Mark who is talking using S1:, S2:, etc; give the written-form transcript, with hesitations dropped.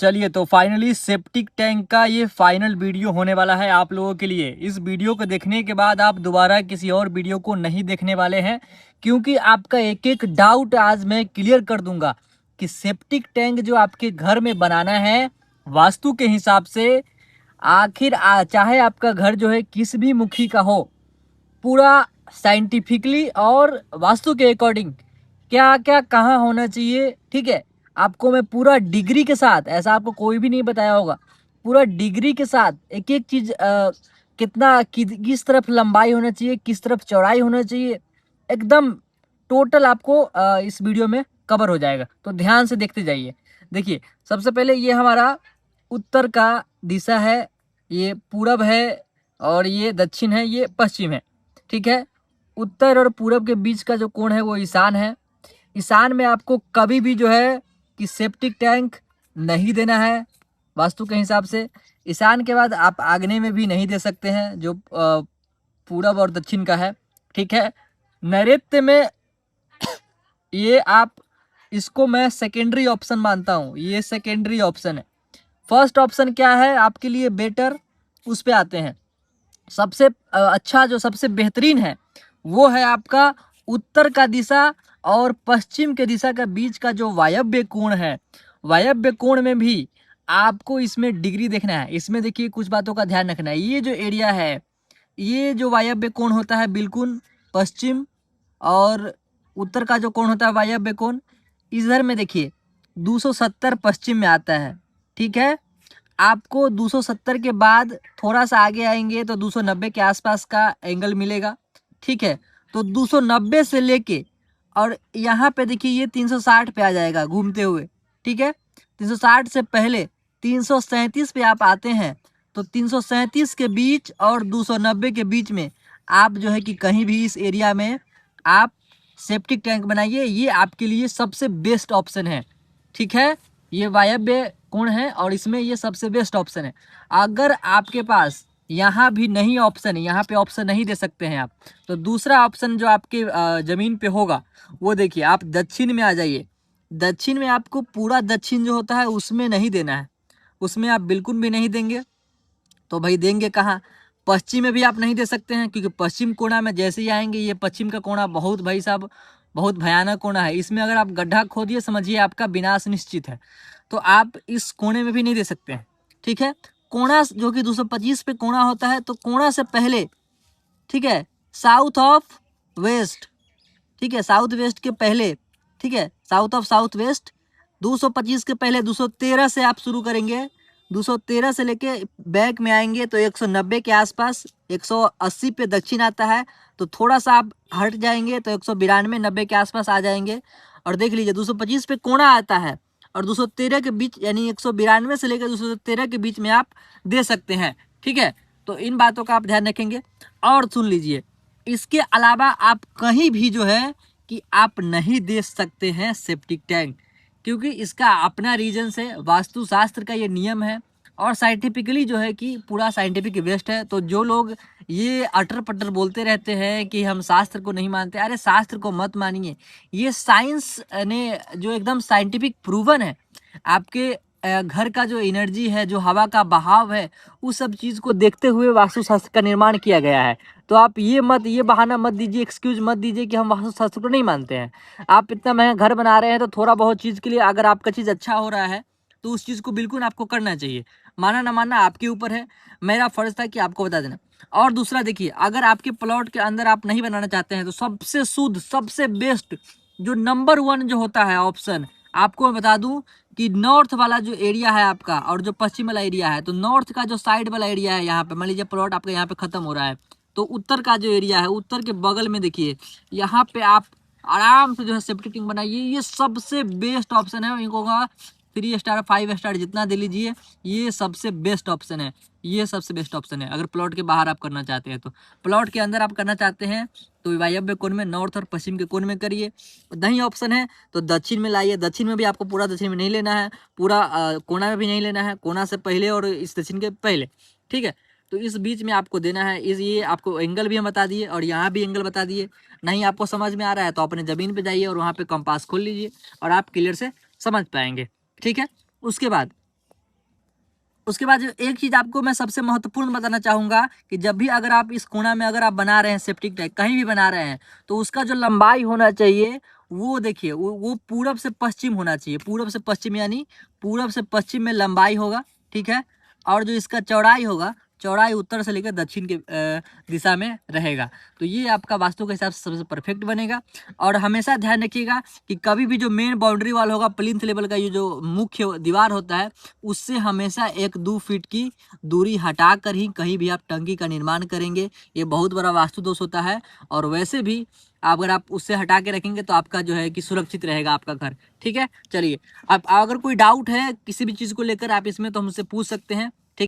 S1: चलिए तो finally septic tank का ये फाइनल वीडियो होने वाला है आप लोगों के लिए। इस वीडियो को देखने के बाद आप दोबारा किसी और वीडियो को नहीं देखने वाले हैं, क्योंकि आपका एक एक डाउट आज मैं क्लियर कर दूंगा कि सेप्टिक टैंक जो आपके घर में बनाना है वास्तु के हिसाब से, आखिर चाहे आपका घर जो है किस भी मुखी का हो, पूरा साइंटिफिकली और वास्तु के अकॉर्डिंग क्या क्या कहाँ होना चाहिए, ठीक है। आपको मैं पूरा डिग्री के साथ, ऐसा आपको कोई भी नहीं बताया होगा, पूरा डिग्री के साथ एक एक चीज कितना किस तरफ लंबाई होना चाहिए, किस तरफ चौड़ाई होना चाहिए, एकदम टोटल आपको इस वीडियो में कवर हो जाएगा। तो ध्यान से देखते जाइए। देखिए, सबसे पहले ये हमारा उत्तर का दिशा है, ये पूरब है, और ये दक्षिण है, ये पश्चिम है, ठीक है। उत्तर और पूरब के बीच का जो कोण है वो ईशान है। ईशान में आपको कभी भी जो है कि सेप्टिक टैंक नहीं देना है वास्तु के हिसाब से। ईशान के बाद आप आग्नेय में भी नहीं दे सकते हैं, जो पूरब और दक्षिण का है, ठीक है। नैऋत्य में ये आप, इसको मैं सेकेंडरी ऑप्शन मानता हूँ, ये सेकेंडरी ऑप्शन है। फर्स्ट ऑप्शन क्या है आपके लिए बेटर, उस पे आते हैं। सबसे अच्छा, जो सबसे बेहतरीन है वो है आपका उत्तर का दिशा और पश्चिम के दिशा का बीच का जो वायव्य कोण है। वायव्य कोण में भी आपको इसमें डिग्री देखना है। इसमें देखिए कुछ बातों का ध्यान रखना है। ये जो एरिया है, ये जो वायव्य कोण होता है बिल्कुल पश्चिम, और उत्तर का जो कोण होता है वायव्य कोण, इधर में देखिए 270 पश्चिम में आता है, ठीक है। आपको 270 के बाद थोड़ा सा आगे आएंगे तो 290 के आसपास का एंगल मिलेगा, ठीक है। तो 290 से लेके और यहाँ पे देखिए ये 360 पे आ जाएगा घूमते हुए, ठीक है। 360 से पहले 337 पे आप आते हैं, तो 337 के बीच और 290 के बीच में आप जो है कि कहीं भी इस एरिया में आप सेप्टिक टैंक बनाइए। ये आपके लिए सबसे बेस्ट ऑप्शन है, ठीक है। ये वायव्य कोण है और इसमें ये सबसे बेस्ट ऑप्शन है। अगर आपके पास यहाँ भी नहीं ऑप्शन है, यहाँ पे ऑप्शन नहीं दे सकते हैं आप, तो दूसरा ऑप्शन जो आपके जमीन पे होगा वो देखिए, आप दक्षिण में आ जाइए। दक्षिण में आपको पूरा दक्षिण जो होता है उसमें नहीं देना है, उसमें आप बिल्कुल भी नहीं देंगे। तो भाई देंगे कहाँ? पश्चिम में भी आप नहीं दे सकते हैं, क्योंकि पश्चिम कोना में जैसे ही आएंगे, ये पश्चिम का कोना बहुत भाई साहब बहुत भयानक कोना है। इसमें अगर आप गड्ढा खोदिए समझिए आपका विनाश निश्चित है। तो आप इस कोने में भी नहीं दे सकते हैं, ठीक है। कोना जो कि 225 पे कोना होता है, तो कोना से पहले, ठीक है, साउथ ऑफ वेस्ट, ठीक है, साउथ वेस्ट के पहले, ठीक है, साउथ ऑफ साउथ वेस्ट 225 के पहले 213 से आप शुरू करेंगे। 213 से लेके बैक में आएंगे तो 190 के आसपास, 180 पे दक्षिण आता है, तो थोड़ा सा आप हट जाएंगे तो 192 90 के आसपास आ जाएंगे। और देख लीजिए 225 पे कोना आता है और 213 के बीच, यानी 192 से लेकर 213 के बीच में आप दे सकते हैं, ठीक है। तो इन बातों का आप ध्यान रखेंगे। और सुन लीजिए, इसके अलावा आप कहीं भी जो है कि आप नहीं दे सकते हैं सेप्टिक टैंक, क्योंकि इसका अपना रीजन है, वास्तुशास्त्र का ये नियम है और साइंटिफिकली जो है कि पूरा साइंटिफिक वेस्ट है। तो जो लोग ये अटर पटर बोलते रहते हैं कि हम शास्त्र को नहीं मानते, अरे शास्त्र को मत मानिए, ये साइंस ने जो एकदम साइंटिफिक प्रूवन है। आपके घर का जो एनर्जी है, जो हवा का बहाव है, उस सब चीज को देखते हुए वास्तुशास्त्र का निर्माण किया गया है। तो आप ये बहाना मत दीजिए, एक्सक्यूज मत दीजिए कि हम वास्तुशास्त्र को नहीं मानते हैं। आप इतना महंगा घर बना रहे हैं तो थोड़ा बहुत चीज के लिए अगर आपका चीज अच्छा हो रहा है तो उस चीज को बिल्कुल आपको करना चाहिए। माना ना मानना आपके ऊपर है, मेरा फर्ज था कि आपको बता देना। और दूसरा देखिए, अगर आपके प्लॉट के अंदर आप नहीं बनाना चाहते हैं तो सबसे शुद्ध, सबसे बेस्ट, जो नंबर 1 जो होता है ऑप्शन, आपको मैं बता दूं कि नॉर्थ वाला जो एरिया है आपका और जो पश्चिम वाला एरिया है, तो नॉर्थ का जो साइड वाला एरिया है, यहाँ पे मान लीजिए प्लॉट आपका यहाँ पे खत्म हो रहा है, तो उत्तर का जो एरिया है, उत्तर के बगल में देखिए, यहाँ पे आप आराम से जो है सेप्टिक टैंक बनाइए। ये सबसे बेस्ट ऑप्शन है। इनको 3 स्टार 5 स्टार जितना दे लीजिए, ये सबसे बेस्ट ऑप्शन है। ये सबसे बेस्ट ऑप्शन है अगर प्लॉट के बाहर आप करना चाहते हैं। तो प्लॉट के अंदर आप करना चाहते हैं तो वायव्य कोण में, नॉर्थ और पश्चिम के कोण में करिए। नहीं ऑप्शन है तो दक्षिण में लाइए। दक्षिण में भी आपको पूरा दक्षिण में नहीं लेना है, पूरा कोना में भी नहीं लेना है, कोना से पहले और इस दक्षिण के पहले, ठीक है। तो इस बीच में आपको देना है। इस ये आपको एंगल भी हम बता दिए और यहाँ भी एंगल बता दिए। नहीं आपको समझ में आ रहा है तो अपने ज़मीन पे जाइए और वहाँ पे कंपास खोल लीजिए और आप क्लियर से समझ पाएंगे, ठीक है। उसके बाद उसके बाद एक चीज आपको मैं सबसे महत्वपूर्ण बताना चाहूंगा कि जब भी अगर आप इस कोना में अगर आप बना रहे हैं सेप्टिक टैंक, कहीं भी बना रहे हैं, तो उसका जो लंबाई होना चाहिए वो देखिए, वो पूरब से पश्चिम होना चाहिए। पूरब से पश्चिम यानी पूरब से पश्चिम में लंबाई होगा, ठीक है। और जो इसका चौड़ाई होगा, चौड़ाई उत्तर से लेकर दक्षिण के दिशा में रहेगा। तो ये आपका वास्तु के हिसाब से सबसे परफेक्ट बनेगा। और हमेशा ध्यान रखिएगा कि कभी भी जो मेन बाउंड्री वाल होगा, प्लिंथ लेवल का ये जो मुख्य दीवार होता है, उससे हमेशा 1-2 फीट की दूरी हटा कर ही कहीं भी आप टंकी का निर्माण करेंगे। ये बहुत बड़ा वास्तु दोष होता है। और वैसे भी अगर आप उससे हटा के रखेंगे तो आपका जो है कि सुरक्षित रहेगा आपका घर, ठीक है। चलिए, अब अगर कोई डाउट है किसी भी चीज़ को लेकर आप इसमें तो हमसे पूछ सकते हैं।